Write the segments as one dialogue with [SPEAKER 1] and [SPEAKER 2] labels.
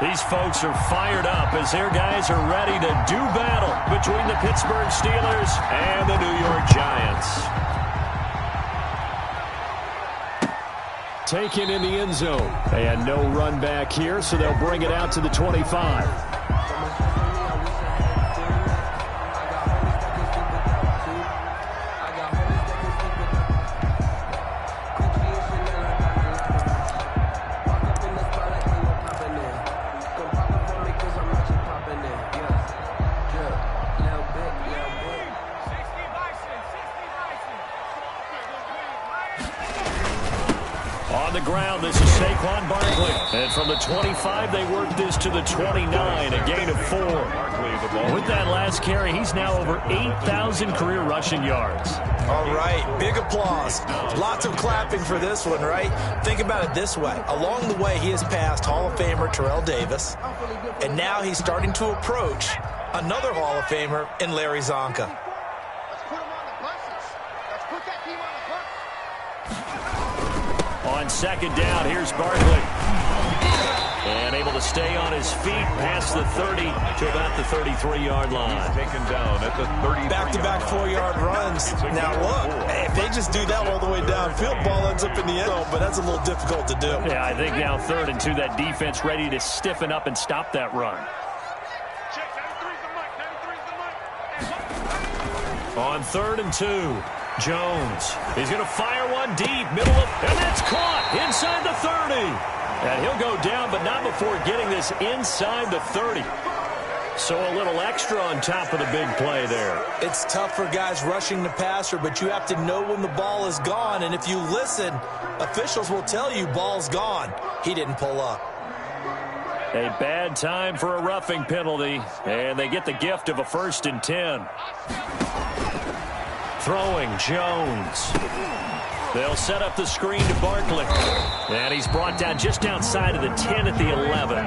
[SPEAKER 1] These folks are fired up as their guys are ready to do battle between the Pittsburgh Steelers and the New York Giants. Taken in the end zone. And no run back here, so they'll bring it out to the 25. On the ground, this is Saquon Barkley. And from the 25, they work this to the 29, a gain of 4. With that last carry, he's now over 8,000 career rushing yards.
[SPEAKER 2] All right, big applause. Lots of clapping for this one, right? Think about it this way. Along the way, he has passed Hall of Famer Terrell Davis, and now he's starting to approach another Hall of Famer in Larry Csonka.
[SPEAKER 1] On second down, here's Barkley. And able to stay on his feet past the 30 to about the 33-yard line.
[SPEAKER 3] He's taken down at the 30.
[SPEAKER 2] Back-to-back 4-yard runs. Now, look, if they just do that all the way downfield, ball ends up in the end zone, but that's a little difficult to do.
[SPEAKER 1] Yeah, I think now 3rd and 2, that defense ready to stiffen up and stop that run. On 3rd and 2, Jones. He's going to fire one deep, middle of, and that's caught inside the 30. And he'll go down, but not before getting this inside the 30. So a little extra on top of the big play there.
[SPEAKER 2] It's tough for guys rushing the passer, but you have to know when the ball is gone. And if you listen, officials will tell you ball's gone. He didn't pull up.
[SPEAKER 1] A bad time for a roughing penalty, and they get the gift of a 1st and 10. Throwing Jones. They'll set up the screen to Barkley. And he's brought down just outside of the 10 at the 11.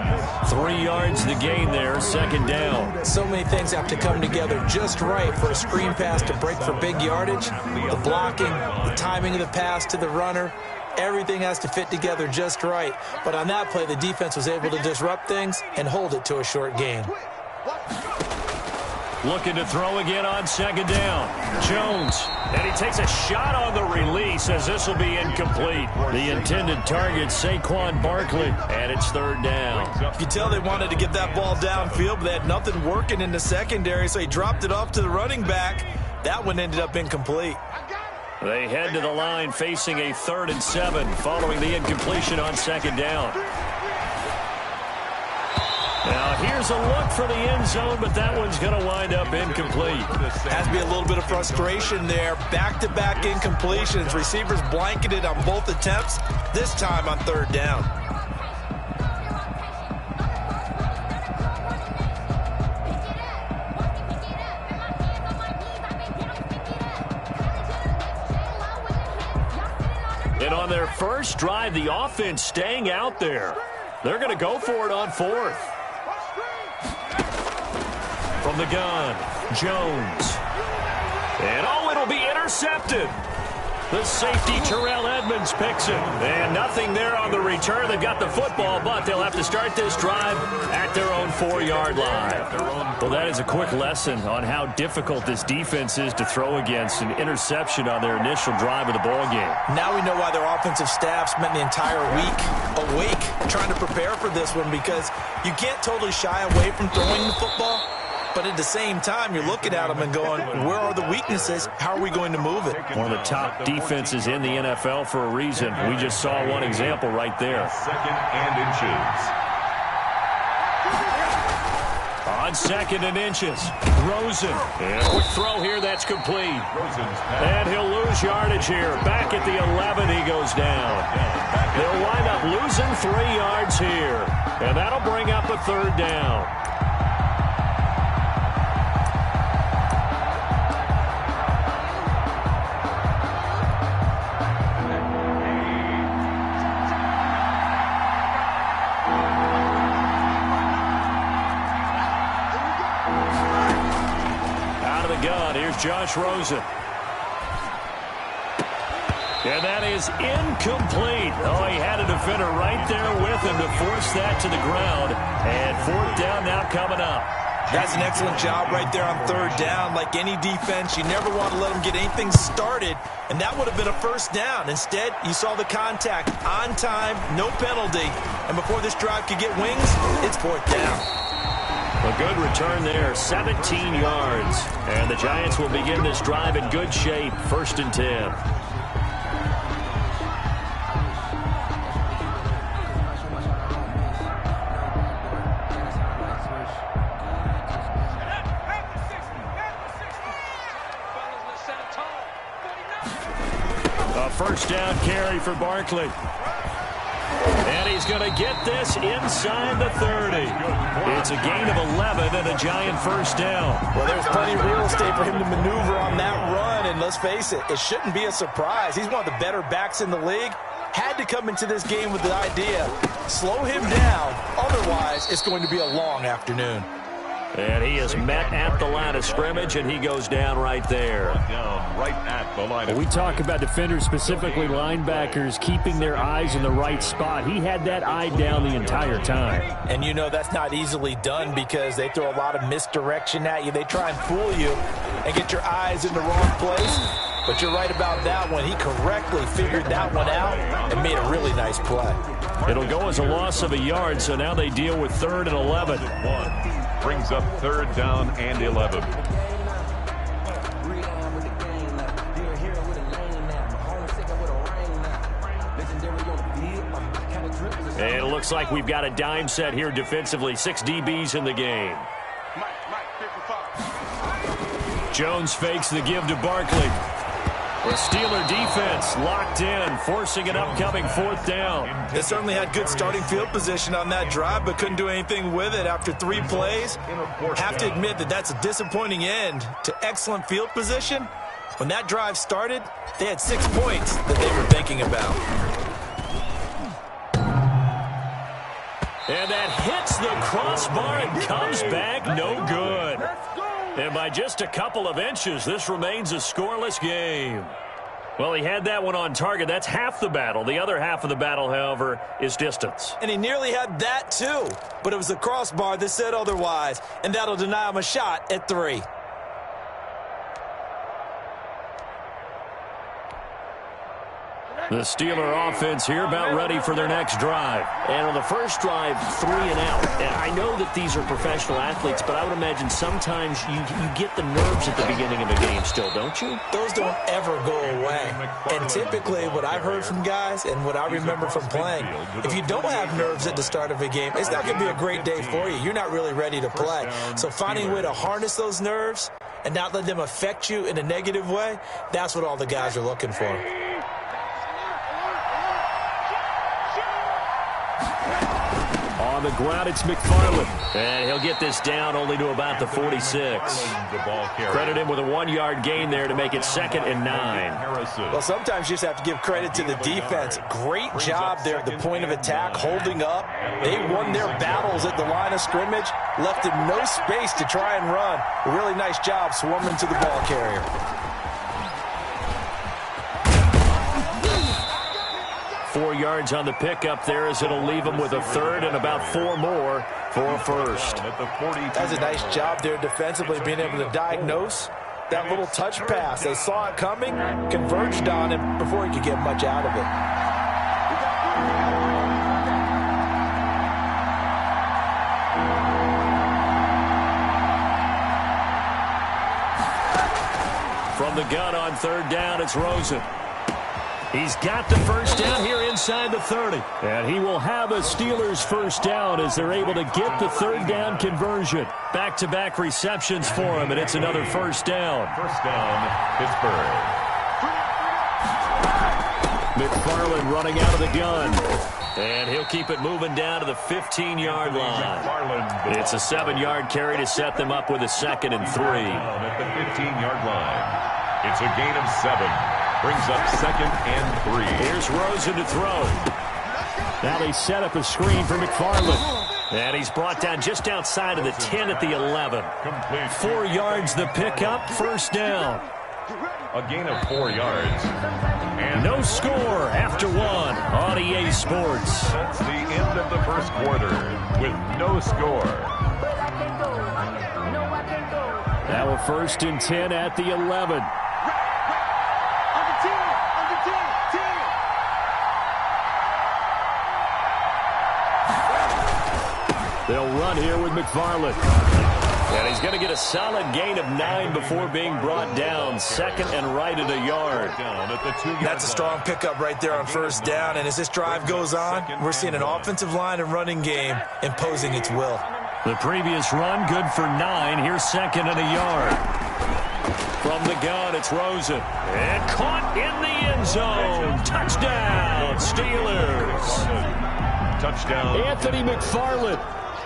[SPEAKER 1] 3 yards the gain there, 2nd down.
[SPEAKER 2] So many things have to come together just right for a screen pass to break for big yardage. The blocking, the timing of the pass to the runner, everything has to fit together just right. But on that play, the defense was able to disrupt things and hold it to a short gain.
[SPEAKER 1] Looking to throw again on 2nd down. Jones. And he takes a shot on the release as this will be incomplete. The intended target, Saquon Barkley. And it's 3rd down.
[SPEAKER 2] You can tell they wanted to get that ball downfield, but they had nothing working in the secondary, so he dropped it off to the running back. That one ended up incomplete.
[SPEAKER 1] They head to the line facing a 3rd and 7 following the incompletion on 2nd down. Now, here's a look for the end zone, but that one's going to wind up incomplete.
[SPEAKER 2] Has to be a little bit of frustration there. Back-to-back incompletions. Receivers blanketed on both attempts, this time on 3rd down.
[SPEAKER 1] And on their first drive, the offense staying out there. They're going to go for it on 4th. From the gun, Jones. And, it'll be intercepted. The safety, Terrell Edmunds, picks it. And nothing there on the return. They've got the football, but they'll have to start this drive at their own 4-yard line. Well, that is a quick lesson on how difficult this defense is to throw against. An interception on their initial drive of the ballgame.
[SPEAKER 2] Now we know why their offensive staff spent the entire week awake trying to prepare for this one, because you can't totally shy away from throwing the football. But at the same time, you're looking at them and going, where are the weaknesses? How are we going to move it?
[SPEAKER 1] One of the top defenses in the NFL for a reason. We just saw one example right there.
[SPEAKER 3] 2nd and inches.
[SPEAKER 1] On 2nd and inches, Rosen. And a quick throw here, that's complete. And he'll lose yardage here. Back at the 11, he goes down. They'll wind up losing 3 yards here. And that'll bring up a 3rd down. Josh Rosen. And that is incomplete. Oh, he had a defender right there with him to force that to the ground. pickup coming up.
[SPEAKER 2] That's an excellent job right there on third down. Like any defense, you never want to let them get anything started, and that would have been a first down. Instead, you saw the contact on time, no penalty, and before this drive could get wings, it's fourth down.
[SPEAKER 1] A good return there, 17 yards. And the Giants will begin this drive in good shape, 1st and 10. A first down carry for Barkley. And he's going to get this inside the 30. It's a gain of 11 and a Giant first down.
[SPEAKER 2] Well, there's plenty of real estate for him to maneuver on that run, and let's face it, it shouldn't be a surprise. He's one of the better backs in the league. Had to come into this game with the idea, slow him down, otherwise it's going to be a long afternoon.
[SPEAKER 1] And he is met at the line of scrimmage, and he goes down right there.
[SPEAKER 3] Down right at the line.
[SPEAKER 4] We talk about defenders, specifically linebackers, keeping their eyes in the right spot. He had that eye down the entire time.
[SPEAKER 2] And you know that's not easily done because they throw a lot of misdirection at you. They try and fool you and get your eyes in the wrong place. But you're right about that one. He correctly figured that one out and made a really nice play.
[SPEAKER 1] It'll go as a loss of a yard, so now they deal with 3rd and 11.
[SPEAKER 3] Brings up 3rd down and 11.
[SPEAKER 1] And it looks like we've got a dime set here defensively. 6 DBs in the game. Jones fakes the give to Barkley. The Steeler defense locked in, forcing an upcoming 4th down.
[SPEAKER 2] They certainly had good starting field position on that drive, but couldn't do anything with it after 3 plays. Have to admit that that's a disappointing end to excellent field position. When that drive started, they had 6 points that they were thinking about.
[SPEAKER 1] And that hits the crossbar and comes back no good. And by just a couple of inches, this remains a scoreless game. Well, he had that one on target. That's half the battle. The other half of the battle, however, is distance.
[SPEAKER 2] And he nearly had that, too. But it was the crossbar that said otherwise, and that'll deny him a shot at 3.
[SPEAKER 1] The Steeler offense here about ready for their next drive.
[SPEAKER 5] And on the first drive, 3 and out. And I know that these are professional athletes, but I would imagine sometimes you get the nerves at the beginning of a game still, don't you?
[SPEAKER 2] Those don't ever go away. And typically what I've heard from guys and what I remember from playing, if you don't have nerves at the start of a game, it's not going to be a great day for you. You're not really ready to play. So finding a way to harness those nerves and not let them affect you in a negative way, that's what all the guys are looking for.
[SPEAKER 1] On the ground, it's McFarland. And he'll get this down only to about the 46. Credit him with a 1-yard gain there to make it 2nd and 9.
[SPEAKER 2] Well, sometimes you just have to give credit to the defense. Great job there at the point of attack, holding up. They won their battles at the line of scrimmage, left him no space to try and run. A really nice job swarming to the ball carrier.
[SPEAKER 1] Four yards on the pickup there as it'll leave them with a 3rd and about 4 more for a 1st.
[SPEAKER 2] That's a nice job there defensively, being able to diagnose that little touch pass. They saw it coming, converged on him before he could get much out of it.
[SPEAKER 1] From the gun on 3rd down, it's Rosen. He's got the first down here inside the 30. And he will have a Steelers first down as they're able to get the 3rd down conversion. Back-to-back receptions for him, and it's another first down.
[SPEAKER 3] First down, Pittsburgh.
[SPEAKER 1] McFarland running out of the gun. And he'll keep it moving down to the 15-yard line. It's a 7-yard carry to set them up with a 2nd and 3.
[SPEAKER 3] At the 15-yard line. It's a gain of 7. Brings up 2nd and 3.
[SPEAKER 1] Here's Rosen to throw. Now they set up a screen for McFarland. And he's brought down just outside of the 10 at the 11. 4 yards the pickup, first down.
[SPEAKER 3] A gain of 4 yards. And
[SPEAKER 1] no score after one on EA Sports.
[SPEAKER 3] That's the end of the first quarter with no score.
[SPEAKER 4] Now a 1st and 10 at the 11. They'll run here with McFarland.
[SPEAKER 1] And he's going to get a solid gain of 9 before being brought down. 2nd and right at a yard.
[SPEAKER 2] That's a strong pickup right there on 1st down. And as this drive goes on, we're seeing an offensive line and running game imposing its will.
[SPEAKER 1] The previous run, good for 9. Here's 2nd and a yard. From the gun, it's Rosen. And caught in the end zone. Touchdown, Steelers.
[SPEAKER 3] Touchdown.
[SPEAKER 1] Anthony McFarland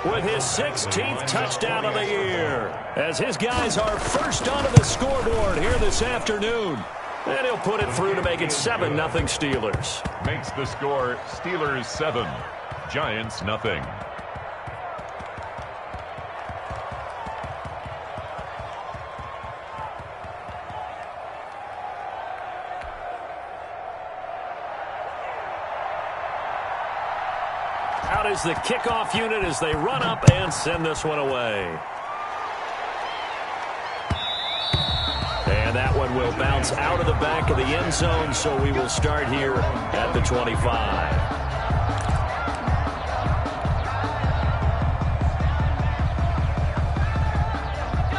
[SPEAKER 1] with his 16th touchdown of the year, as his guys are first onto the scoreboard here this afternoon. And he'll put it through to make it 7-0 Steelers.
[SPEAKER 3] Makes the score Steelers 7, Giants nothing.
[SPEAKER 1] Out is the kickoff unit as they run up and send this one away. And that one will bounce out of the back of the end zone, so we will start here at the 25.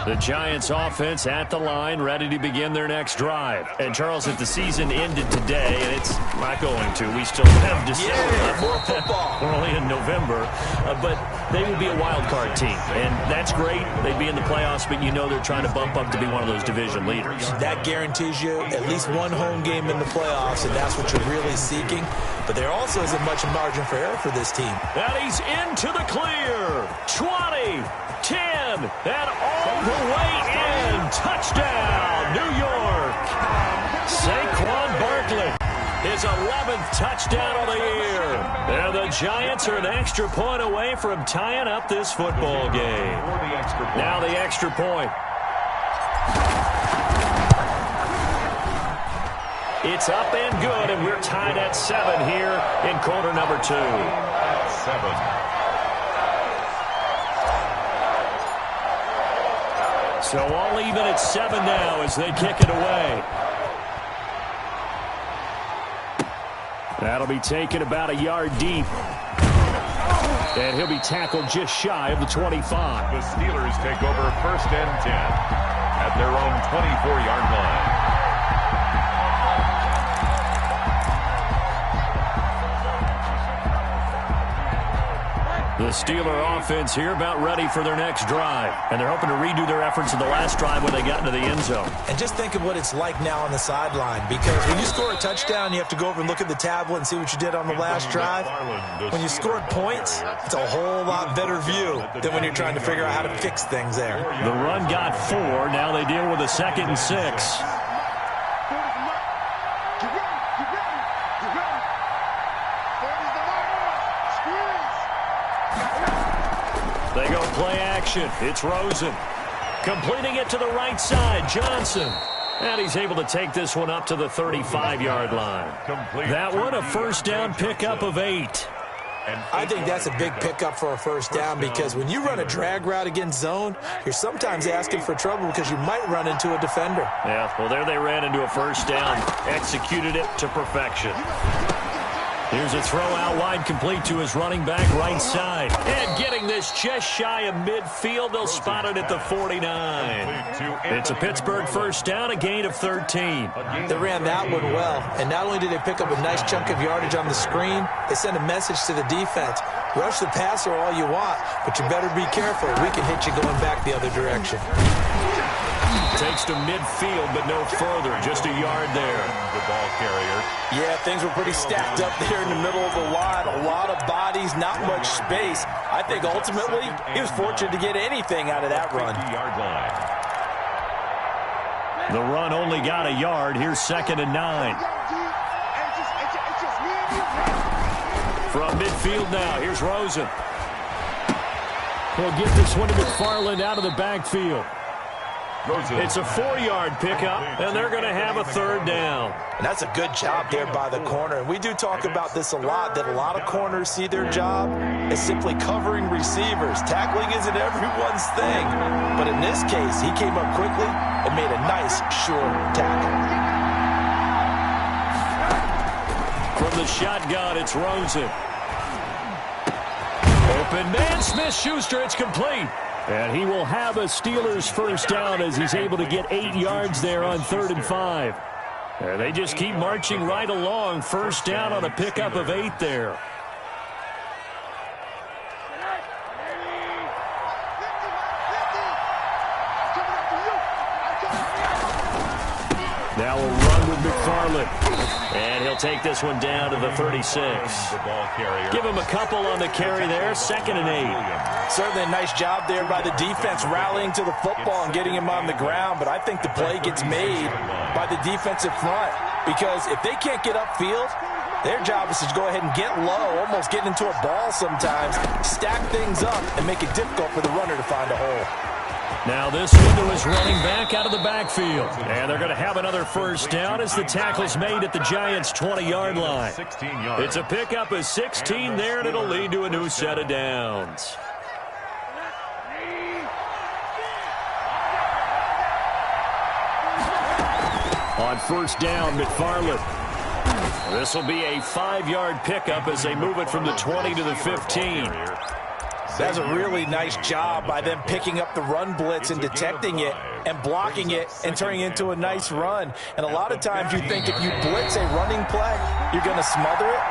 [SPEAKER 1] The Giants offense at the line, ready to begin their next drive. And Charles, if the season ended today, and it's not going to, we still have December.
[SPEAKER 2] Yeah, more football.
[SPEAKER 1] We're only in November, but they would be a wild card team. And that's great. They'd be in the playoffs, but you know they're trying to bump up to be one of those division leaders.
[SPEAKER 2] That guarantees you at least one home game in the playoffs, and that's what you're really seeking. But there also isn't much margin for error for this team.
[SPEAKER 1] And he's into the clear. 20, 10, and all the way in. Touchdown, New York. Saquon Barkley, his 11th touchdown of the year. And the Giants are an extra point away from tying up this football game. Now the extra point. It's up and good, and we're tied at 7 here in quarter number 2.
[SPEAKER 3] 7.
[SPEAKER 1] So all even at 7 now as they kick it away. That'll be taken about a yard deep. And he'll be tackled just shy of the 25.
[SPEAKER 3] The Steelers take over 1st and 10 at their own 24-yard line.
[SPEAKER 1] The Steeler offense here about ready for their next drive. And they're hoping to redo their efforts in the last drive when they got into the end zone.
[SPEAKER 2] And just think of what it's like now on the sideline. Because when you score a touchdown, you have to go over and look at the tablet and see what you did on the last drive. When you scored points, it's a whole lot better view than when you're trying to figure out how to fix things there.
[SPEAKER 1] The run got 4. Now they deal with a 2nd and 6. They go play action. It's Rosen. Completing it to the right side, Johnson. And he's able to take this one up to the 35-yard line. That one, a 1st down pickup of 8.
[SPEAKER 2] I think that's a big pickup for a 1st down because when you run a drag route against zone, you're sometimes asking for trouble because you might run into a defender.
[SPEAKER 1] Yeah, well, there they ran into a 1st down. Executed it to perfection. Here's a throw out wide, complete to his running back right side. And getting this just shy of midfield, they'll spot it at the 49. It's a Pittsburgh 1st down, a gain of 13.
[SPEAKER 2] They ran that one well, and not only did they pick up a nice chunk of yardage on the screen, they sent a message to the defense. Rush the passer all you want, but you better be careful. We can hit you going back the other direction.
[SPEAKER 1] Takes to midfield, but no further. Just a yard there.
[SPEAKER 3] The ball carrier.
[SPEAKER 2] Yeah, things were pretty stacked up there in the middle of the line. A lot of bodies, not much space. I think ultimately he was fortunate to get anything out of that run.
[SPEAKER 3] 50-yard line.
[SPEAKER 1] The run only got a yard. Here's 2nd and 9. From midfield now, here's Rosen.
[SPEAKER 4] He'll get this one to McFarland out of the backfield.
[SPEAKER 1] It's a 4-yard pickup, and they're going to have a third down.
[SPEAKER 2] And that's a good job there by the corner. And we do talk about this a lot, that a lot of corners see their job as simply covering receivers. Tackling isn't everyone's thing. But in this case, he came up quickly and made a nice, sure tackle.
[SPEAKER 1] From the shotgun, it's Rosen. Open man, Smith-Schuster, it's complete. And he will have a Steelers first down as he's able to get 8 yards there on 3rd and 5. And they just keep marching right along. First down on a pickup of 8 there. Now a run with McFarland. And he'll take this one down to the 36. Give him a couple on the carry there. 2nd and 8.
[SPEAKER 2] Certainly a nice job there by the defense rallying to the football and getting him on the ground. But I think the play gets made by the defensive front. Because if they can't get upfield, their job is to go ahead and get low, almost get into a ball sometimes, stack things up, and make it difficult for the runner to find a hole.
[SPEAKER 1] Now this window is running back out of the backfield. And they're going to have another first down as the tackle's made at the Giants' 20-yard line. It's a pickup of 16 there, and it'll lead to a new set of downs. On first down, McFarland. This will be a 5-yard pickup as they move it from the 20 to the 15.
[SPEAKER 2] That's a really nice job by them picking up the run blitz and detecting it and blocking it and turning it into a nice run. And a lot of times you think if you blitz a running play, you're going to smother it.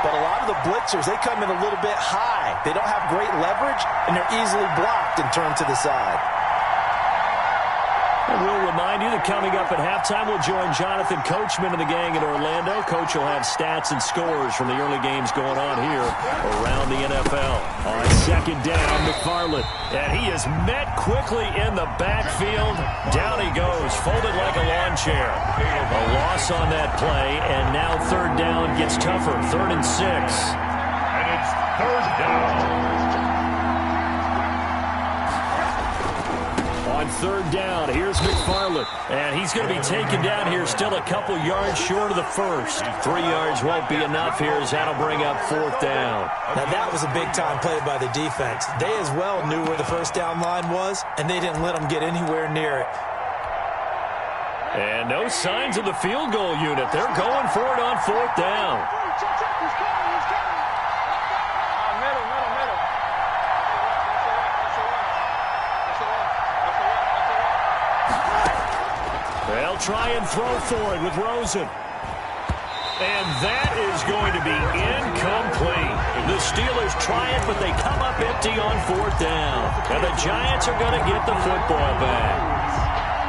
[SPEAKER 2] But a lot of the blitzers, they come in a little bit high. They don't have great leverage, and they're easily blocked and turned to the side.
[SPEAKER 1] And we'll remind you that coming up at halftime, we'll join Jonathan Coachman and the gang in Orlando. Coach will have stats and scores from the early games going on here around the NFL. On 2nd down, McFarland. And he is met quickly in the backfield. Down he goes, folded like a lawn chair. A loss on that play, and now 3rd down gets tougher. 3rd and 6.
[SPEAKER 3] And it's 3rd down.
[SPEAKER 1] On 3rd down, here's McFarland. And he's going to be taken down here still a couple yards short of the first. 3 yards won't be enough here as that'll bring up 4th down.
[SPEAKER 2] Now that was a big-time play by the defense. They as well knew where the first down line was, and they didn't let them get anywhere near it.
[SPEAKER 1] And no signs of the field goal unit. They're going for it on 4th down. They'll try and throw for it with Rosen. And that is going to be incomplete. The Steelers try it, but they come up empty on 4th down. And the Giants are going to get the football back.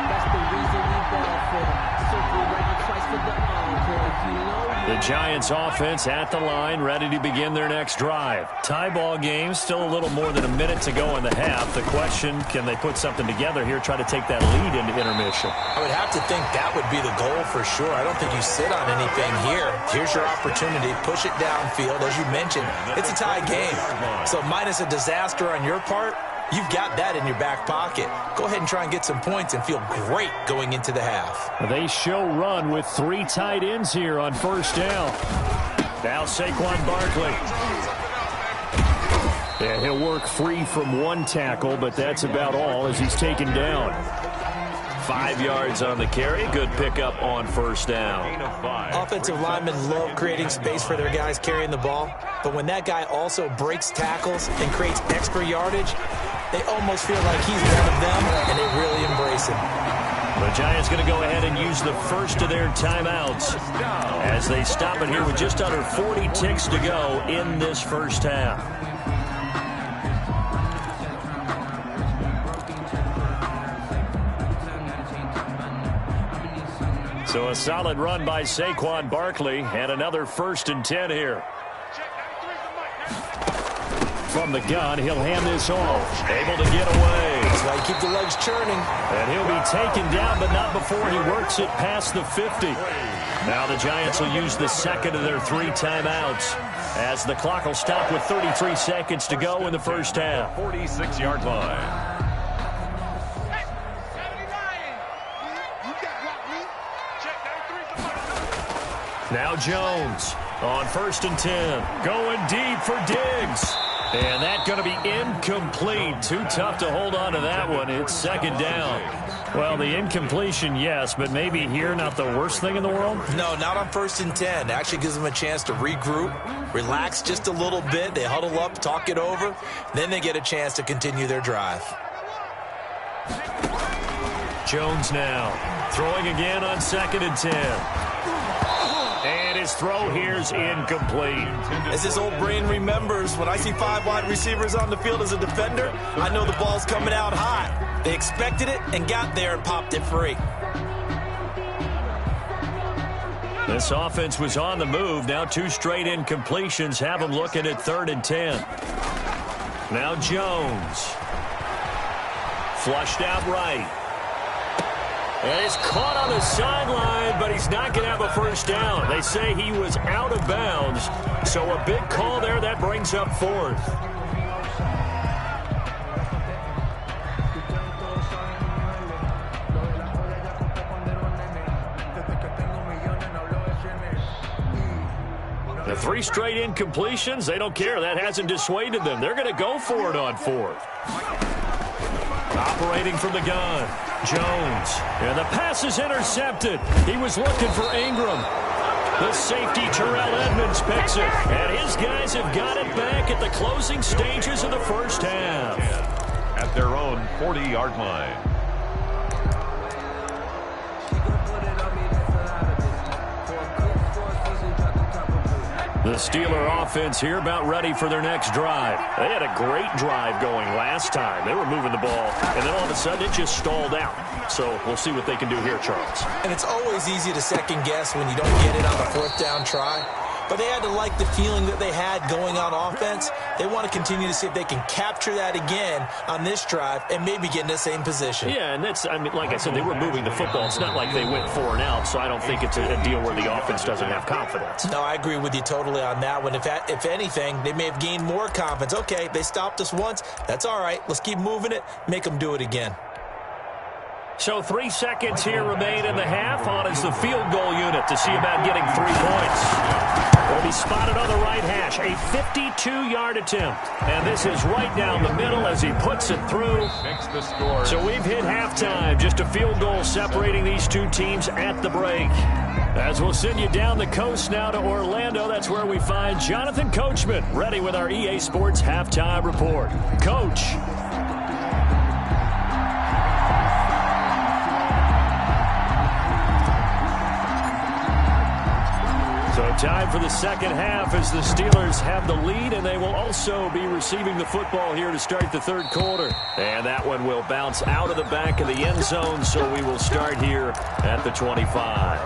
[SPEAKER 6] That's the reason we ball for them. Circle ready twice for the encore. If you know
[SPEAKER 1] The Giants offense at the line, ready to begin their next drive. Tie ball game, still a little more than a minute to go in the half. The question, can they put something together here, try to take that lead into intermission?
[SPEAKER 2] I would have to think that would be the goal for sure. I don't think you sit on anything here. Here's your opportunity. Push it downfield. As you mentioned, it's a tie game. So minus a disaster on your part, you've got that in your back pocket. Go ahead and try and get some points and feel great going into the half.
[SPEAKER 4] They show run with 3 tight ends here on first down. Now Saquon Barkley. Yeah, he'll work free from 1 tackle, but that's about all as he's taken down.
[SPEAKER 1] 5 yards on the carry. Good pickup on first down.
[SPEAKER 2] Offensive linemen love creating space for their guys carrying the ball, but when that guy also breaks tackles and creates extra yardage, they almost feel like he's one of them, and they really embrace him.
[SPEAKER 1] The Giants going to go ahead and use the first of their timeouts as they stop it here with just under 40 ticks to go in this first half. So a solid run by Saquon Barkley and another 1st and 10 here. From the gun, he'll hand this off. Able to get away.
[SPEAKER 2] That's why you keep the legs churning.
[SPEAKER 1] And he'll be taken down, but not before he works it past the 50. Now the Giants will use the second of their 3 timeouts as the clock will stop with 33 seconds to go in the first half.
[SPEAKER 3] 46-yard line.
[SPEAKER 1] Now Jones on 1st and 10. Going deep for Diggs. And that's going to be incomplete. Too tough to hold on to that one. It's 2nd down. Well, the incompletion, yes, but maybe here not the worst thing in the world?
[SPEAKER 2] No, not on 1st and 10. It actually gives them a chance to regroup, relax just a little bit. They huddle up, talk it over. Then they get a chance to continue their drive.
[SPEAKER 1] Jones now throwing again on 2nd and 10. And his throw here's incomplete.
[SPEAKER 2] As his old brain remembers, when I see 5 wide receivers on the field as a defender, I know the ball's coming out hot. They expected it and got there and popped it free.
[SPEAKER 1] This offense was on the move. Now 2 straight incompletions have them looking at 3rd and 10. Now Jones. Flushed out right. And he's caught on the sideline, but he's not going to have a first down. They say he was out of bounds. So a big call there. That brings up 4th. The 3 straight incompletions, they don't care. That hasn't dissuaded them. They're going to go for it on 4th. Operating from the gun, Jones. And the pass is intercepted. He was looking for Ingram. The safety, Terrell Edmonds, picks it. And his guys have got it back at the closing stages of the first half.
[SPEAKER 3] At their own 40-yard line.
[SPEAKER 1] The Steeler offense here about ready for their next drive. They had a great drive going last time. They were moving the ball, and then all of a sudden it just stalled out. So we'll see what they can do here, Charles.
[SPEAKER 2] And it's always easy to second guess when you don't get it on the 4th down try. But they had to like the feeling that they had going on offense. They want to continue to see if they can capture that again on this drive and maybe get in the same position.
[SPEAKER 1] Yeah, and that's, I mean, like I said, they were moving the football. It's not like they went 4 and out, so I don't think it's a deal where the offense doesn't have confidence.
[SPEAKER 2] No, I agree with you totally on that one. If anything, they may have gained more confidence. Okay, they stopped us once. That's all right. Let's keep moving it. Make them do it again.
[SPEAKER 1] So 3 seconds here remain in the half. On is the field goal unit to see about getting 3 points. Will be spotted on the right hash. A 52-yard attempt. And this is right down the middle as he puts it through. So we've hit halftime. Just a field goal separating these 2 teams at the break. As we'll send you down the coast now to Orlando, that's where we find Jonathan Coachman ready with our EA Sports Halftime Report. Coach. So time for the second half as the Steelers have the lead, and they will also be receiving the football here to start the 3rd quarter. And that one will bounce out of the back of the end zone, so we will start here at the 25.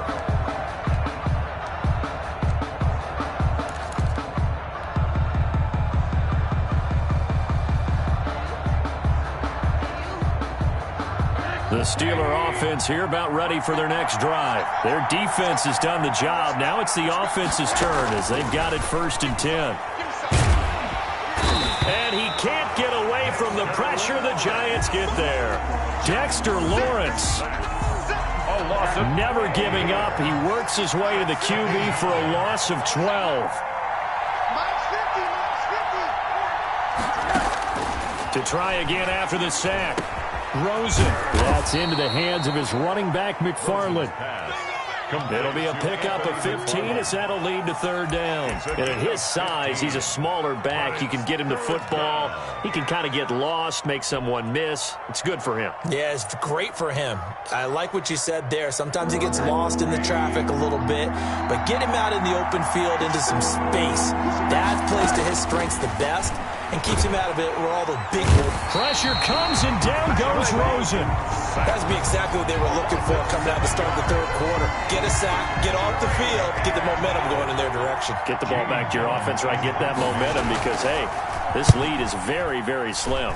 [SPEAKER 1] The Steeler offense here about ready for their next drive. Their defense has done the job. Now it's the offense's turn as they've got it 1st and 10. And he can't get away from the pressure. The Giants get there. Dexter Lawrence never giving up. He works his way to the QB for a loss of 12. To try again after the sack. Rosen. That's into the hands of his running back, McFarland. It'll be a pickup of 15 as that'll lead to 3rd down. And at his size, he's a smaller back. You can get him the football. He can kind of get lost, make someone miss. It's good for him.
[SPEAKER 2] Yeah, it's great for him. I like what you said there. Sometimes he gets lost in the traffic a little bit, but get him out in the open field into some space. That plays to his strengths the best and keeps him out of it where all the big
[SPEAKER 1] pressure comes and down goes Rosen.
[SPEAKER 2] That would be exactly what they were looking for coming out to start the 3rd quarter. Get a sack, get off the field, get the momentum going in their direction.
[SPEAKER 1] Get the ball back to your offense, right? Get that momentum because, hey, this lead is very, very slim.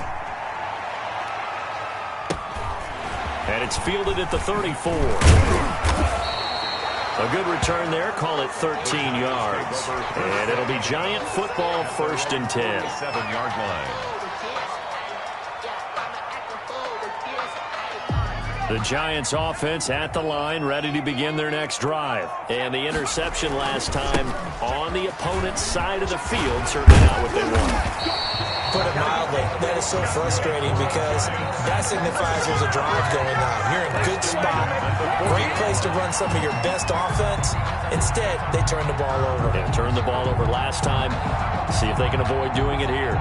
[SPEAKER 1] And it's fielded at the 34. A good return there. Call it 13 yards. And it'll be Giant football 1st and 10.
[SPEAKER 3] 7-yard line.
[SPEAKER 1] The Giants offense at the line, ready to begin their next drive.
[SPEAKER 5] And the interception last time on the opponent's side of the field, certainly not what they want.
[SPEAKER 2] Put it mildly, that is so frustrating because that signifies there's a drive going on. You're in a good spot, great place to run some of your best offense. Instead, they turn the ball over.
[SPEAKER 5] They turned the ball over last time. See if they can avoid doing it here.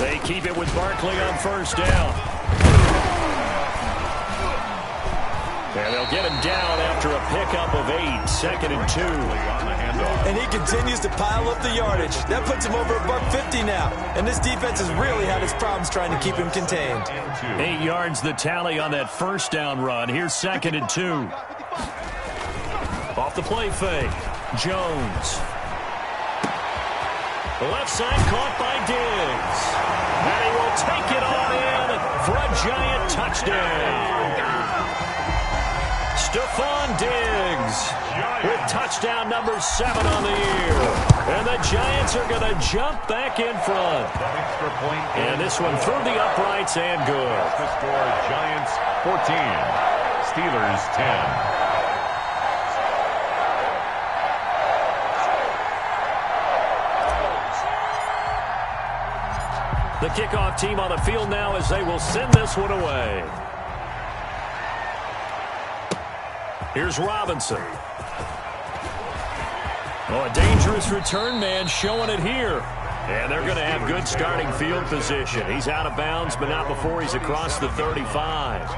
[SPEAKER 1] They keep it with Barkley on first down. And they'll get him down after a pickup of 8, 2nd and 2.
[SPEAKER 2] And he continues to pile up the yardage. That puts him over $150 now. And this defense has really had its problems trying to keep him contained.
[SPEAKER 1] 8 yards the tally on that first down run. Here's 2nd and 2. Off the play fake. Jones. The left side caught by Diggs. And he will take it on in for a Giant touchdown. Stephon Diggs with touchdown number 7 on the year. And the Giants are going to jump back in front. And this one through the uprights and good.
[SPEAKER 3] The score, Giants 14, Steelers 10.
[SPEAKER 1] The kickoff team on the field now as they will send this one away. Here's Robinson. Oh, a dangerous return man showing it here. And they're going to have good starting field position. He's out of bounds, but not before he's across the 35.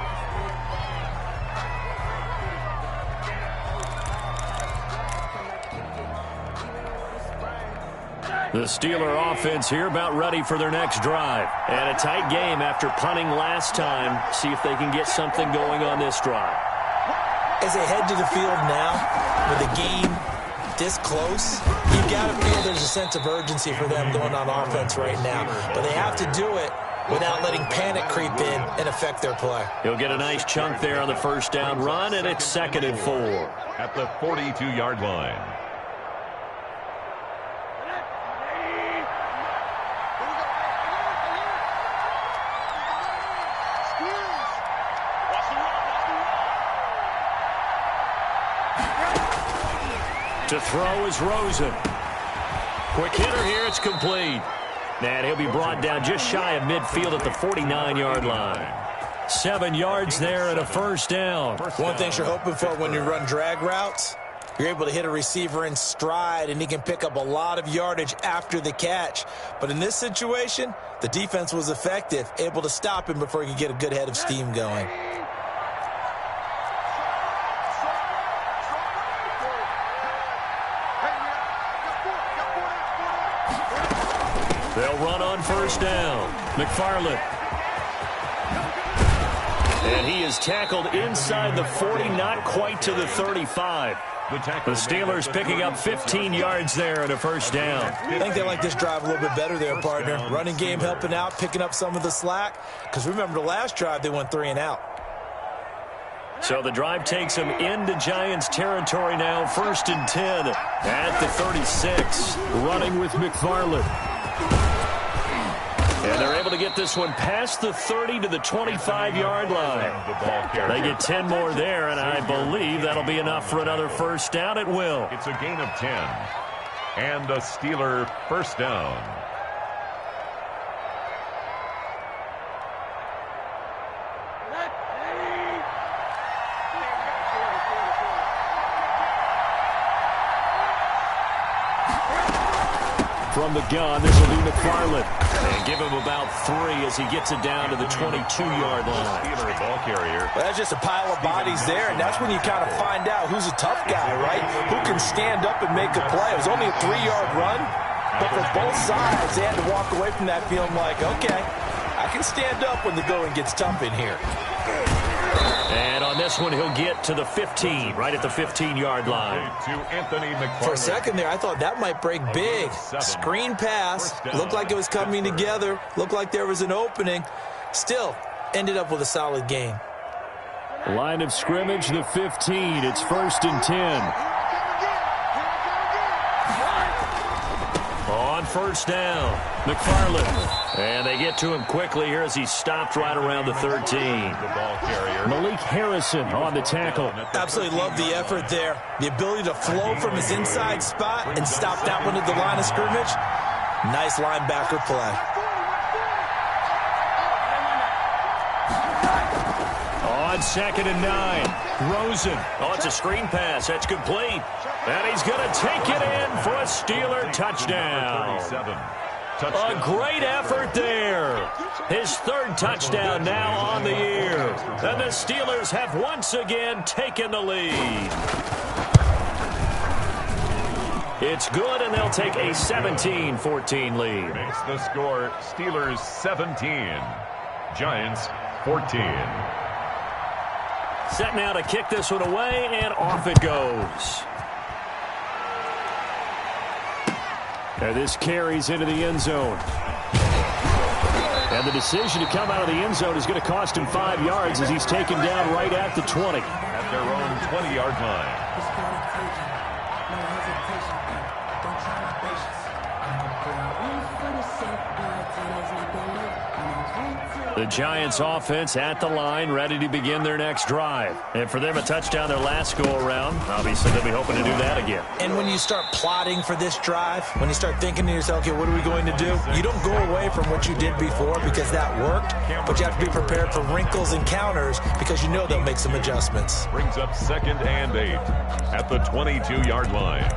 [SPEAKER 1] The Steeler offense here about ready for their next drive.
[SPEAKER 5] And a tight game after punting last time. See if they can get something going on this drive.
[SPEAKER 2] As they head to the field now, with the game this close, you've got to feel there's a sense of urgency for them going on offense right now. But they have to do it without letting panic creep in and affect their play.
[SPEAKER 5] He'll get a nice chunk there on the first down run, and it's 2nd and 4.
[SPEAKER 3] At the 42-yard line.
[SPEAKER 1] To throw is Rosen. Quick hitter here, it's complete. And he'll be brought down just shy of midfield at the 49-yard line. 7 yards there and a first down.
[SPEAKER 2] One thing you're hoping for when you run drag routes, you're able to hit a receiver in stride, and he can pick up a lot of yardage after the catch. But in this situation, the defense was effective, able to stop him before he could get a good head of steam going.
[SPEAKER 1] They'll run on first down. McFarland. And he is tackled inside the 40, not quite to the 35. The Steelers picking up 15 yards there and a first down.
[SPEAKER 2] I think they like this drive a little bit better there, partner. Running game helping out, picking up some of the slack. Because remember the last drive, they went 3 and out.
[SPEAKER 1] So the drive takes them into Giants territory now. 1st and 10 at the 36. Running with McFarland. And they're able to get this one past the 30 to the 25-yard line. They get 10 more there, and I believe that'll be enough for another first down. It will.
[SPEAKER 3] It's a gain of 10. And a Steeler first down.
[SPEAKER 1] From the gun, this will be McFarland. And give him about 3 as he gets it down to the 22-yard line.
[SPEAKER 3] Steeler ball carrier.
[SPEAKER 2] Well, that's just a pile of bodies there, and that's when you kind of find out who's a tough guy, right? Who can stand up and make a play. It was only a 3-yard run, but for both sides, they had to walk away from that feeling like, okay, I can stand up when the going gets tough in here.
[SPEAKER 1] And on this one, he'll get to the 15, right at the 15-yard line.
[SPEAKER 3] To Anthony McFarland.
[SPEAKER 2] For a second there, I thought that might break big. Screen pass. Looked like it was coming together. Looked like there was an opening. Still, ended up with a solid game.
[SPEAKER 4] Line of scrimmage, the 15. It's 1st and 10.
[SPEAKER 1] On first down, McFarland. And they get to him quickly here as he stopped right around the 13.
[SPEAKER 3] The ball carrier.
[SPEAKER 4] Malik Harrison on the tackle.
[SPEAKER 2] Absolutely love the effort there. The ability to flow from his inside spot and stop that one at the line of scrimmage. Nice linebacker play.
[SPEAKER 1] On 2nd and 9, Rosen. Oh, it's a screen pass. That's complete. And he's going to take it in for a Steeler touchdown. A great effort there. His 3rd touchdown now on the year. And the Steelers have once again taken the lead. It's good, and they'll take a 17-14 lead.
[SPEAKER 3] Makes the score Steelers 17, Giants 14.
[SPEAKER 1] Set now to kick this one away, and off it goes.
[SPEAKER 4] And this carries into the end zone. And the decision to come out of the end zone is going to cost him 5 yards as he's taken down right at the 20.
[SPEAKER 3] At their own 20-yard line.
[SPEAKER 1] The Giants offense at the line, ready to begin their next drive. And for them, a touchdown their last go-around. Obviously, they'll be hoping to do that again.
[SPEAKER 2] And when you start plotting for this drive, when you start thinking to yourself, okay, what are we going to do? You don't go away from what you did before because that worked, but you have to be prepared for wrinkles and counters because you know they'll make some adjustments.
[SPEAKER 3] Brings up 2nd and 8 at the 22-yard line.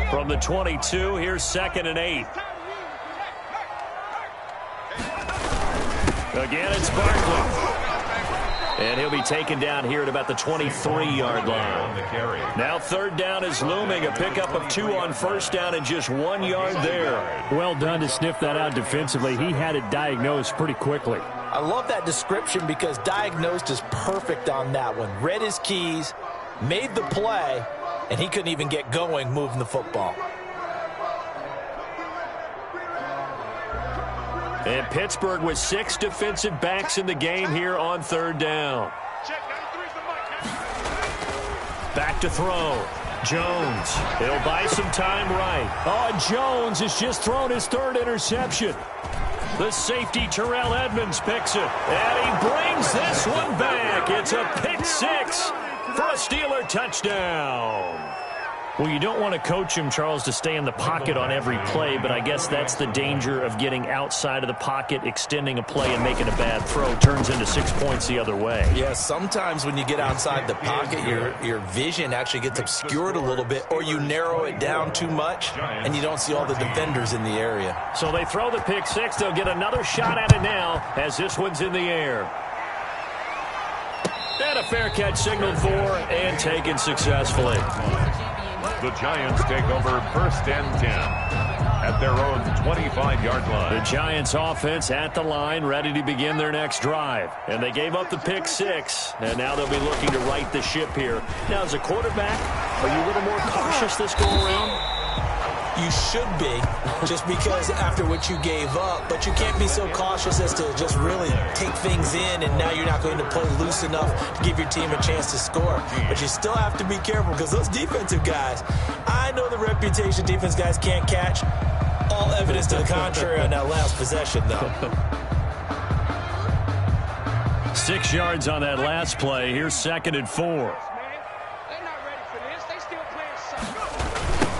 [SPEAKER 1] From the 22, here's 2nd and 8. Again, it's Barkley. And he'll be taken down here at about the 23-yard line. Now 3rd down is looming. A pickup of 2 on first down and just 1 yard there.
[SPEAKER 4] Well done to sniff that out defensively. He had it diagnosed pretty quickly.
[SPEAKER 2] I love that description because diagnosed is perfect on that one. Read his keys, made the play, and he couldn't even get going moving the football.
[SPEAKER 1] And Pittsburgh with 6 defensive backs in the game here on 3rd down. Back to throw. Jones. He'll buy some time right.
[SPEAKER 4] Oh, Jones has just thrown his 3rd interception.
[SPEAKER 1] The safety, Terrell Edmonds, picks it. And he brings this one back. It's a pick 6 for a Steeler touchdown. Well, you don't want to coach him, Charles, to stay in the pocket on every play, but I guess that's the danger of getting outside of the pocket, extending a play, and making a bad throw. Turns into 6 points the other way.
[SPEAKER 2] Yeah, sometimes when you get outside the pocket, your vision actually gets obscured a little bit, or you narrow it down too much, and you don't see all the defenders in the area.
[SPEAKER 1] So they throw the pick 6. They'll get another shot at it now as this one's in the air. And a fair catch signaled for and taken successfully.
[SPEAKER 3] The Giants take over 1st and 10 at their own 25-yard line.
[SPEAKER 1] The Giants offense at the line, ready to begin their next drive. And they gave up the pick 6, and now they'll be looking to right the ship here. Now, as a quarterback, are you a little more cautious this go-around?
[SPEAKER 2] You should be, just because after what you gave up, but you can't be so cautious as to just really take things in, and now you're not going to play loose enough to give your team a chance to score. But you still have to be careful because those defensive guys, I know the reputation defense guys can't catch. All evidence to the contrary on that last possession, though.
[SPEAKER 1] 6 yards on that last play. Here's 2nd and 4.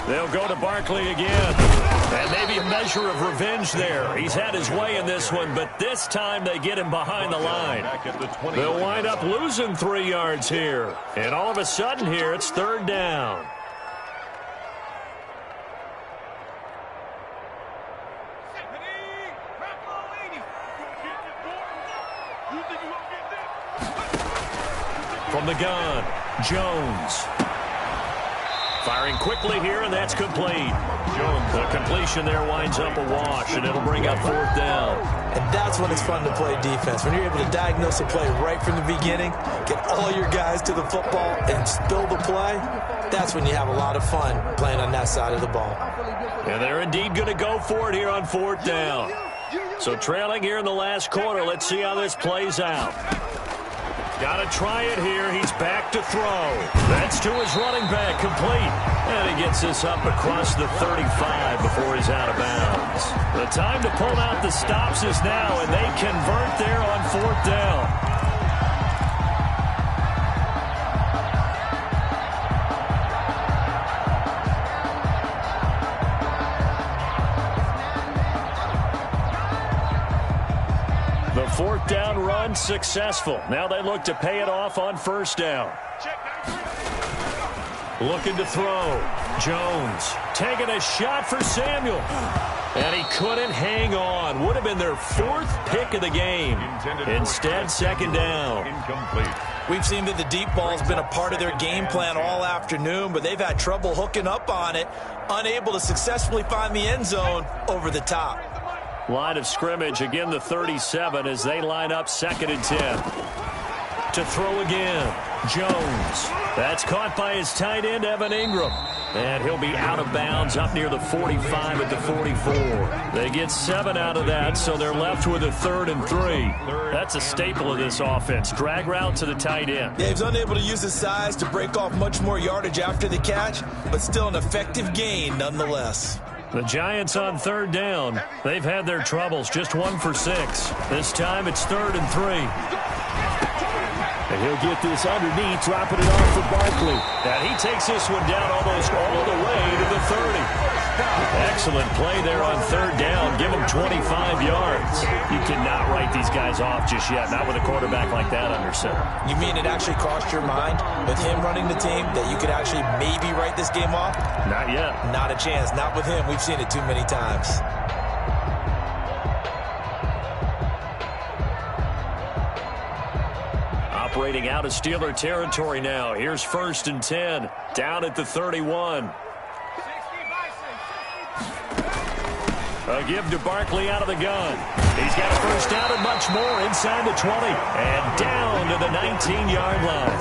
[SPEAKER 1] They'll go to Barkley again. And maybe a measure of revenge there. He's had his way in this one, but this time they get him behind the line. They'll wind up losing 3 yards here. And all of a sudden here, it's 3rd down. From the gun, Jones. Firing quickly here, and that's complete. Jones, the completion there winds up a wash, and it'll bring up 4th down.
[SPEAKER 2] And that's when it's fun to play defense. When you're able to diagnose a play right from the beginning, get all your guys to the football, and spill the play, that's when you have a lot of fun playing on that side of the ball.
[SPEAKER 1] And they're indeed going to go for it here on 4th down. So trailing here in the last quarter, let's see how this plays out. Got to try it here. He's back to throw. That's to his running back, complete. And he gets this up across the 35 before he's out of bounds. The time to pull out the stops is now, and they convert there on 4th down. The 4th down run successful. Now they look to pay it off on 1st down. Looking to throw. Jones taking a shot for Samuel. And he couldn't hang on. Would have been their 4th pick of the game. Instead, 2nd down.
[SPEAKER 3] Incomplete.
[SPEAKER 2] We've seen that the deep ball's been a part of their game plan all afternoon, but they've had trouble hooking up on it, unable to successfully find the end zone over the top.
[SPEAKER 1] Line of scrimmage, again the 37 as they line up 2nd and 10. To throw again, Jones. That's caught by his tight end, Evan Ingram. And he'll be out of bounds up near the 45 at the 44. They get 7 out of that, so they're left with a 3rd and 3. That's a staple of this offense. Drag route to the tight end.
[SPEAKER 2] Yeah, he's unable to use his size to break off much more yardage after the catch, but still an effective gain nonetheless.
[SPEAKER 1] The Giants on 3rd down. They've had their troubles, just 1 for 6. This time it's 3rd and 3.
[SPEAKER 4] And he'll get this underneath, dropping it off for Barkley.
[SPEAKER 1] And he takes this one down almost all the way to the 30. Excellent play there on 3rd down. Give him 25 yards. You cannot write these guys off just yet, not with a quarterback like that under center.
[SPEAKER 2] You mean it actually crossed your mind with him running the team that you could actually maybe write this game off?
[SPEAKER 1] Not yet.
[SPEAKER 2] Not a chance. Not with him. We've seen it too many times.
[SPEAKER 1] Operating out of Steeler territory now. Here's 1st and 10. Down at the 31. A give to Barkley out of the gun. He's got a 1st down and much more inside the 20. And down to the 19-yard line.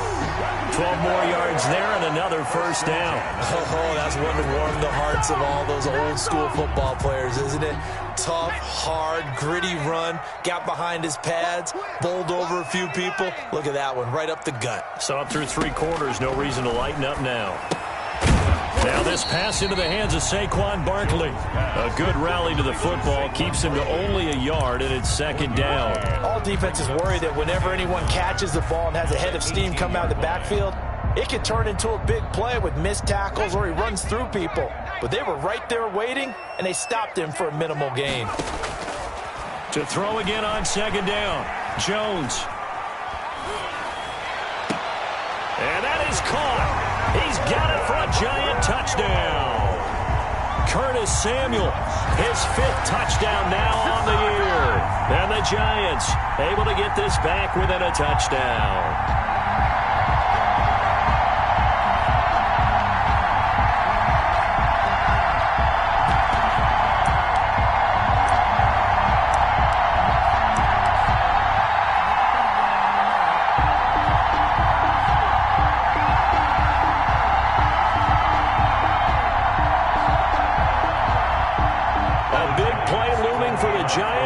[SPEAKER 1] 12 more yards there and another 1st down.
[SPEAKER 2] Oh, that's one to warm the hearts of all those old-school football players, isn't it? Tough, hard, gritty run. Got behind his pads, bowled over a few people. Look at that one, right up the gut.
[SPEAKER 1] Saw it through 3 quarters. No reason to lighten up now. Now this pass into the hands of Saquon Barkley. A good rally to the football keeps him to only a yard, and it's 2nd down.
[SPEAKER 2] All defenses worry that whenever anyone catches the ball and has a head of steam come out of the backfield, it can turn into a big play with missed tackles or he runs through people. But they were right there waiting, and they stopped him for a minimal gain.
[SPEAKER 1] To throw again on 2nd down, Jones. And that is caught. He's got it for a Giant touchdown. Curtis Samuel, his 5th touchdown now on the year. And the Giants able to get this back within a touchdown.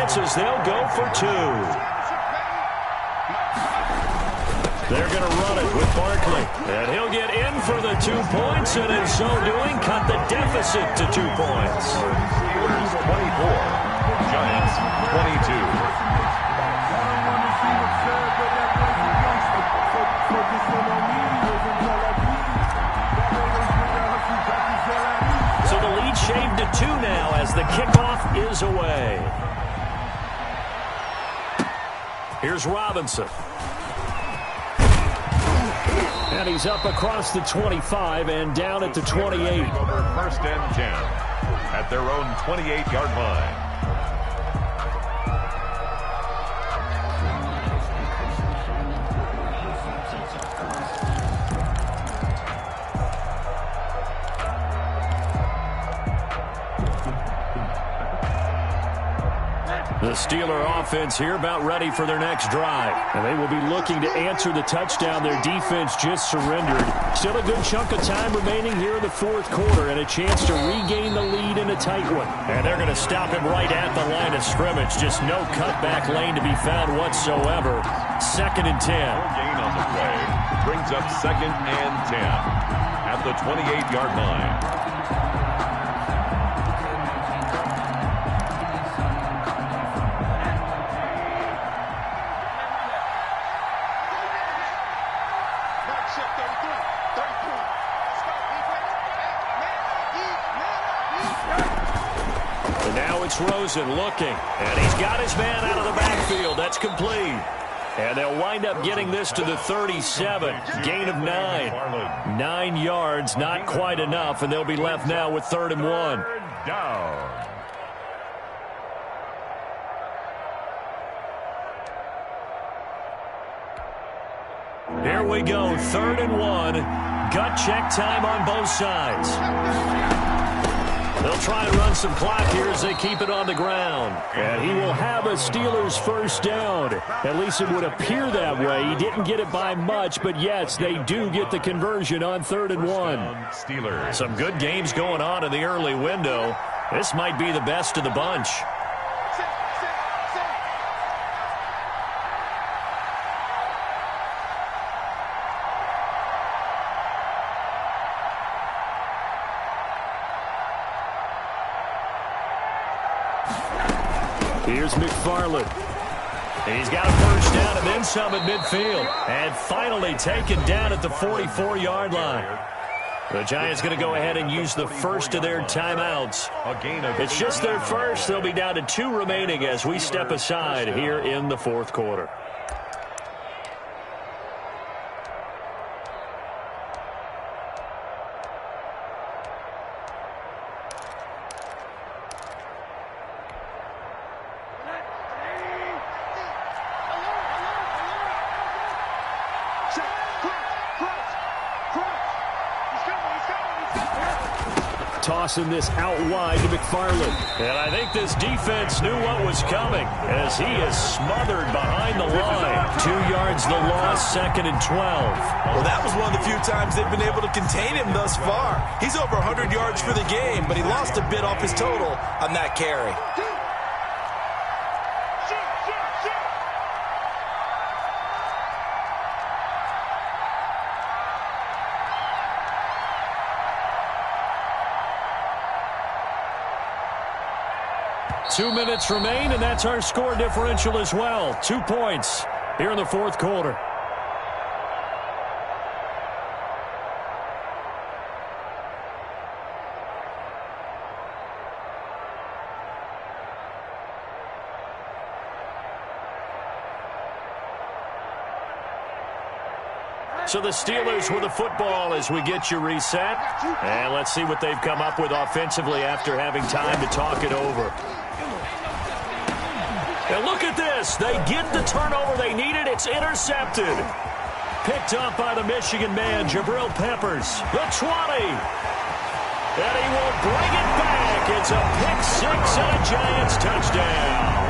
[SPEAKER 1] As they'll go for 2. They're going to run it with Barkley. And he'll get in for the 2 points, and in so doing, cut the deficit to 2 points.
[SPEAKER 3] Steelers 24, Giants 22.
[SPEAKER 1] So the lead shaved to 2 now as the kickoff is away. Here's Robinson. And he's up across the 25 and down at the 28.
[SPEAKER 3] Over 1st and 10 at their own 28-yard line.
[SPEAKER 1] The Steeler offense here about ready for their next drive.
[SPEAKER 4] And they will be looking to answer the touchdown their defense just surrendered. Still a good chunk of time remaining here in the fourth quarter and a chance to regain the lead in a tight one.
[SPEAKER 1] And they're going to stop him right at the line of scrimmage. Just no cutback lane to be found whatsoever. 2nd and 10.
[SPEAKER 3] Gain on the play brings up 2nd and 10 at the 28-yard line.
[SPEAKER 1] It's Rosen looking, and he's got his man out of the backfield. That's complete. And they'll wind up getting this to the 37. Gain of 9. 9 yards, not quite enough, and they'll be left now with 3rd and 1.
[SPEAKER 3] Down.
[SPEAKER 1] Here we go, 3rd and 1. Gut check time on both sides. They'll try and run some clock here as they keep it on the ground.
[SPEAKER 4] And he will have a Steelers first down. At least it would appear that way. He didn't get it by much, but yes, they do get the conversion on 3rd and 1.
[SPEAKER 3] Steelers.
[SPEAKER 1] Some good games going on in the early window. This might be the best of the bunch.
[SPEAKER 4] Here's McFarland.
[SPEAKER 1] He's got a first down and then some at midfield. And finally taken down at the 44-yard line. The Giants going to go ahead and use the first of their timeouts. It's just their first. They'll be down to 2 remaining as we step aside here in the fourth quarter.
[SPEAKER 4] Tossing this out wide to McFarland.
[SPEAKER 1] And I think this defense knew what was coming as he is smothered behind the line. 2 yards the loss, 2nd and 12.
[SPEAKER 2] Well, that was one of the few times they've been able to contain him thus far. He's over 100 yards for the game, but he lost a bit off his total on that carry.
[SPEAKER 1] Two minutes remain, and that's our score differential as well. 2 points here in the fourth quarter. So the Steelers with the football as we get you reset. And let's see what they've come up with offensively after having time to talk it over. And look at this. They get the turnover they needed. It's intercepted. Picked up by the Michigan man, Jabril Peppers. The 20. And he will bring it back. It's a pick-6 and a Giants touchdown.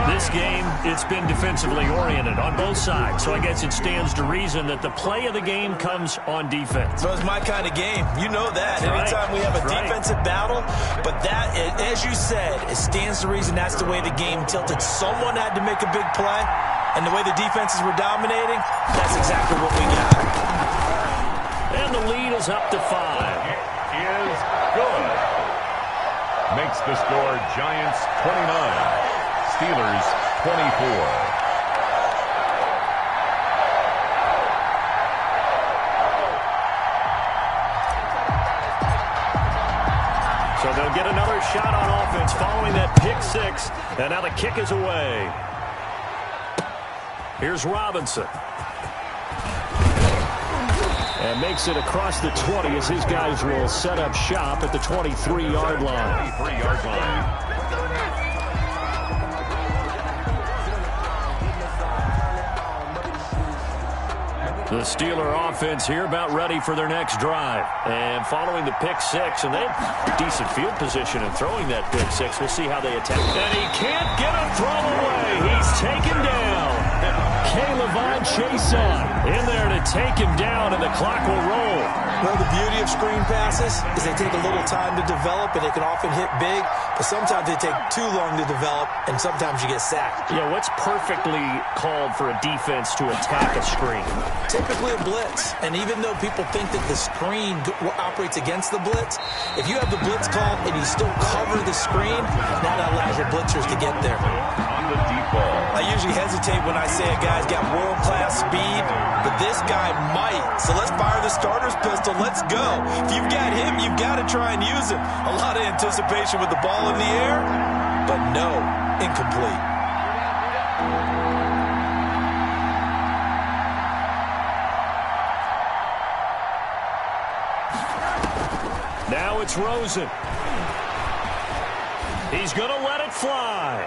[SPEAKER 1] This game, it's been defensively oriented on both sides, so I guess it stands to reason that the play of the game comes on defense.
[SPEAKER 2] So it's my kind of game. You know that. Anytime we have a defensive battle, but that, as you said, it stands to reason that's the way the game tilted. Someone had to make a big play, and the way the defenses were dominating, that's exactly what we got.
[SPEAKER 1] And the lead is up to 5.
[SPEAKER 3] It is good. Makes the score Giants 29. Steelers 24.
[SPEAKER 1] So they'll get another shot on offense following that pick-6. And now the kick is away. Here's Robinson.
[SPEAKER 4] And makes it across the 20 as his guys will set up shop at the 23-yard line.
[SPEAKER 3] 23-yard line.
[SPEAKER 1] The Steeler offense here about ready for their next drive. And following the pick six, and they have decent field position in throwing that pick six. We'll see how they attack. And he can't get a throw away. He's taken down. K'Lavon Chaisson in there to take him down, and the clock will roll.
[SPEAKER 2] Well, the beauty of screen passes is they take a little time to develop, and they can often hit big, but sometimes they take too long to develop, and sometimes you get sacked.
[SPEAKER 5] Yeah, what's perfectly called for a defense to attack a screen?
[SPEAKER 2] Typically a blitz, and even though people think that the screen operates against the blitz, if you have the blitz called and you still cover the screen, now that allows your blitzers to get there.
[SPEAKER 3] On the deep ball.
[SPEAKER 2] I usually hesitate when I say a guy's got world-class speed, but this guy might. So let's fire the starter's pistol. Let's go. If you've got him, you've got to try and use him. A lot of anticipation with the ball in the air, but no, incomplete.
[SPEAKER 1] Now it's Rosen. He's going to let it fly.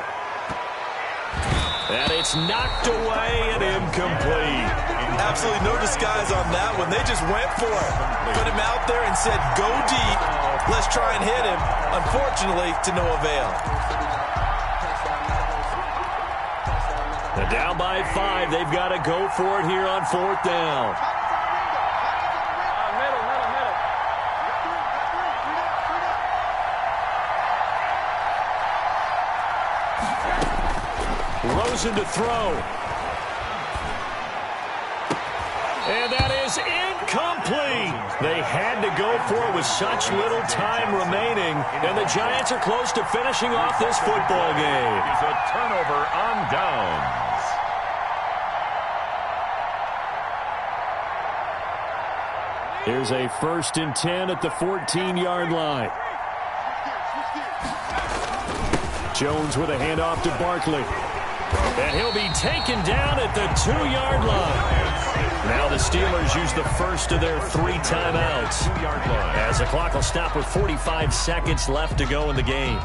[SPEAKER 1] And it's knocked away and incomplete.
[SPEAKER 2] Absolutely no disguise on that one. They just went for it. Put him out there and said, go deep. Let's try and hit him. Unfortunately, to no avail.
[SPEAKER 1] They're down by 5. They've got to go for it here on 4th down. Rosen to throw. And that is incomplete. They had to go for it with such little time remaining. And the Giants are close to finishing off this football game.
[SPEAKER 3] It's a turnover on downs.
[SPEAKER 4] Here's a 1st and 10 at the 14-yard line. Jones with a handoff to Barkley.
[SPEAKER 1] And he'll be taken down at the 2-yard line. Now the Steelers use the first of their 3 timeouts, as the clock will stop with 45 seconds left to go in the game.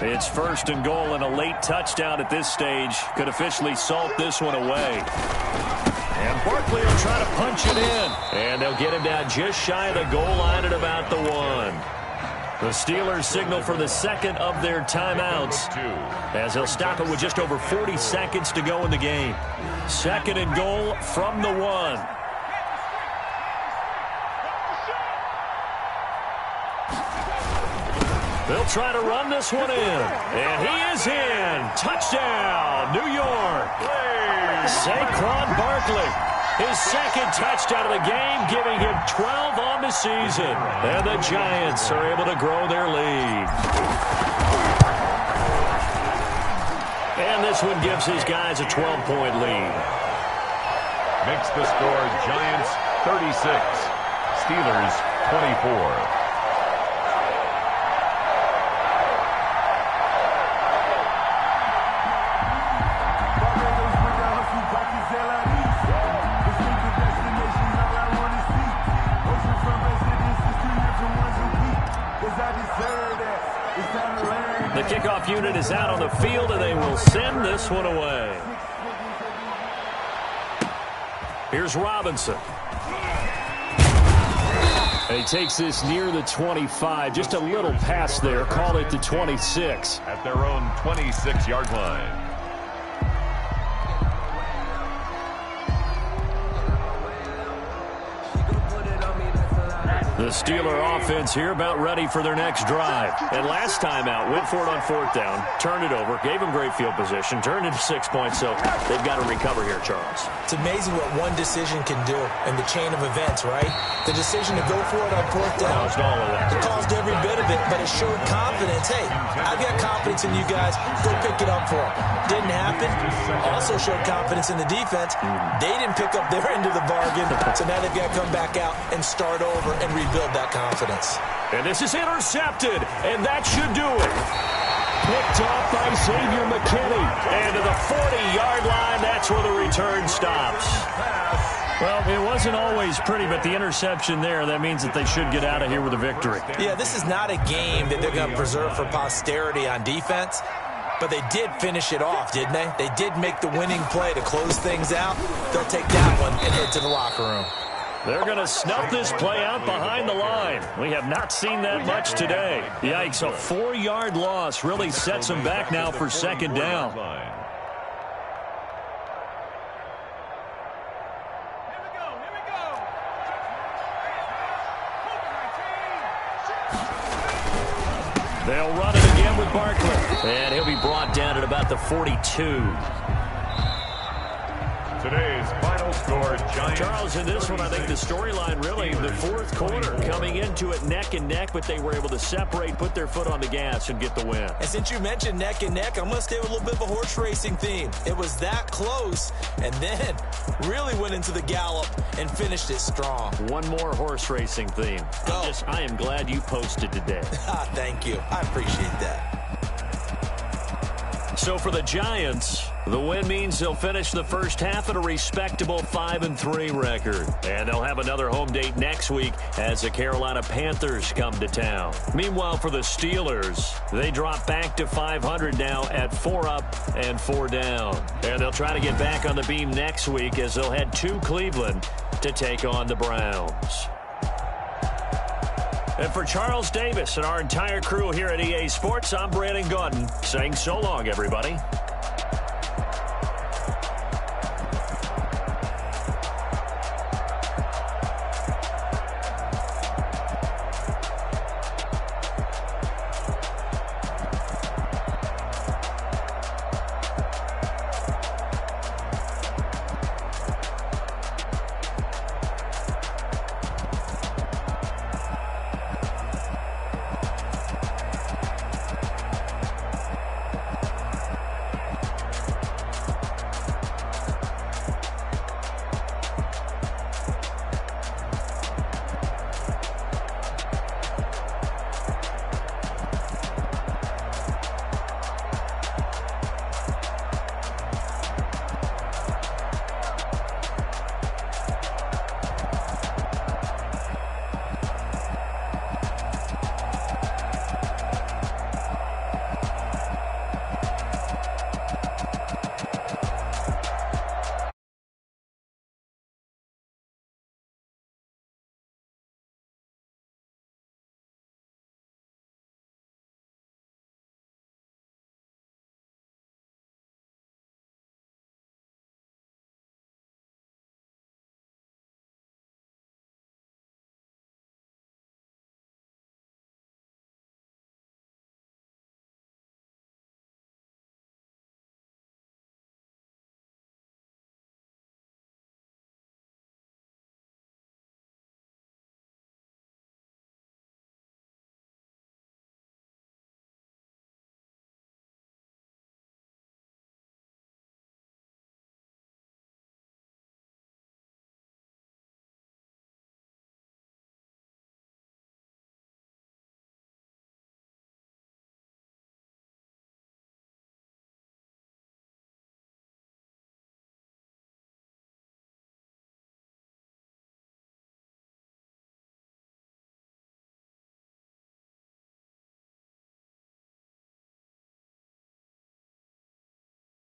[SPEAKER 1] It's 1st and goal, and a late touchdown at this stage could officially salt this one away. And Barkley will try to punch it in. And they'll get him down just shy of the goal line at about the 1. The Steelers signal for the second of their timeouts, as they'll stop it with just over 40 seconds to go in the game. 2nd and goal from the 1. They'll try to run this one in. And he is in. Touchdown, New York. Saquon Barkley, his 2nd touchdown of the game, giving him 12 on the season. And the Giants are able to grow their lead. And this one gives his guys a 12-point lead.
[SPEAKER 3] Makes the score Giants 36, Steelers 24.
[SPEAKER 1] The kickoff unit is out on the field, and they will send this one away. Here's Robinson.
[SPEAKER 4] And he takes this near the 25. Just a little pass there. Call it the 26.
[SPEAKER 3] At their own 26-yard line.
[SPEAKER 1] The Steeler offense here about ready for their next drive. And last time out, went for it on 4th down, turned it over, gave them great field position, turned into 6 points, so they've got to recover here, Charles.
[SPEAKER 2] It's amazing what one decision can do in the chain of events, right? The decision to go for it on 4th down,
[SPEAKER 1] Caused all of that.
[SPEAKER 2] it caused every bit of it, but it showed confidence. Hey, I've got confidence in you guys. Go pick it up for them. Didn't happen. Also showed confidence in the defense. They didn't pick up their end of the bargain, so now they've got to come back out and start over and rebuild that confidence.
[SPEAKER 1] And this is intercepted, and that should do it. Picked off by Xavier McKinney. And to the 40-yard line, that's where the return stops.
[SPEAKER 4] Well, it wasn't always pretty, but the interception there, that means that they should get out of here with a victory.
[SPEAKER 2] Yeah, this is not a game that they're going to preserve for posterity on defense, but they did finish it off, didn't they? They did make the winning play to close things out. They'll take that one and head to the locker room.
[SPEAKER 4] They're going to snuff this play out behind the line. We have not seen that much today. Yikes, a 4-yard loss really sets them back now for second down. They'll run it again with Barkley.
[SPEAKER 5] And he'll be brought down at about the 42.
[SPEAKER 3] Today's final score, Giants.
[SPEAKER 5] Charles, in this one, I think the storyline really, the fourth quarter, coming into it neck and neck, but they were able to separate, put their foot on the gas, and get the win.
[SPEAKER 2] And since you mentioned neck and neck, I'm going to stay with a little bit of a horse racing theme. It was that close, and then really went into the gallop and finished it strong.
[SPEAKER 5] One more horse racing theme. I am glad you posted today.
[SPEAKER 2] Thank you. I appreciate that.
[SPEAKER 5] So for the Giants, the win means they'll finish the first half at a respectable 5-3 record. And they'll have another home date next week as the Carolina Panthers come to town. Meanwhile, for the Steelers, they drop back to 500 now at 4 up and 4 down. And they'll try to get back on the beam next week as they'll head to Cleveland to take on the Browns. And for Charles Davis and our entire crew here at EA Sports, I'm Brandon Gaudin saying so long, everybody.